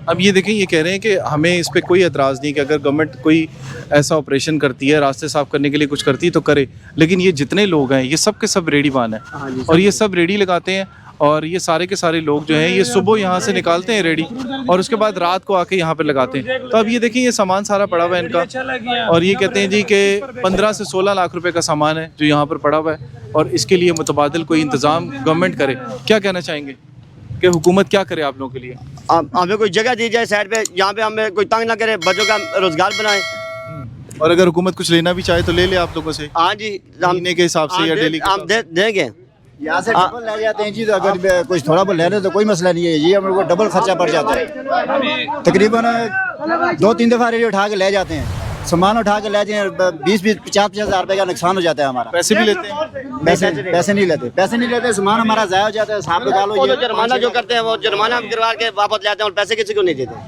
अब ये देखें, ये कह रहे हैं कि हमें इस पे कोई एतराज़ नहीं कि अगर गवर्नमेंट कोई ऐसा ऑपरेशन करती है, रास्ते साफ़ करने के लिए कुछ करती है तो करे, लेकिन ये जितने लोग हैं ये सब के सब रेडीवान हैं और ये सब रेडी लगाते हैं और ये सारे के सारे लोग जो हैं ये सुबह यहाँ से निकालते हैं रेडी और उसके बाद रात को आके यहाँ पे लगाते हैं। तो अब ये देखिए, ये सामान सारा पड़ा हुआ है इनका और ये कहते हैं जी कि 15 से 16 लाख रुपए का सामान है जो यहाँ पर पड़ा हुआ है और इसके लिए मुतबादिल कोई इंतज़ाम गवर्नमेंट करे। क्या कहना चाहेंगे कि हुकूमत क्या करे आप लोगों के लिए? हमें कोई जगह दी जाए साइड पे, यहाँ पे हमें कोई तंग ना करे, बच्चों का रोजगार बनाए। और अगर हुकूमत कुछ लेना भी चाहे तो ले ले आप लोगों से, हाँ जी, महीने के हिसाब से या डेली के हम देंगे। यहाँ से डबल ले जाते हैं जी, तो अगर कुछ थोड़ा बहुत ले रहे तो कोई मसला नहीं है, ये हम लोग को डबल खर्चा पड़ जाता है। तकरीबन 2-3 दफ़ा रेडी उठा के ले जाते हैं, सामान उठा के ले जाते हैं, 20-50 हज़ार रुपये का नुकसान हो जाता है हमारा। पैसे भी लेते हैं? पैसे नहीं लेते, सामान हमारा ज़ाया हो जाता है। साहब निकालो, वो जुर्माना जो करते हैं वो जुर्माना हम करवा के वापस ले आते हैं और पैसे किसी को नहीं देते।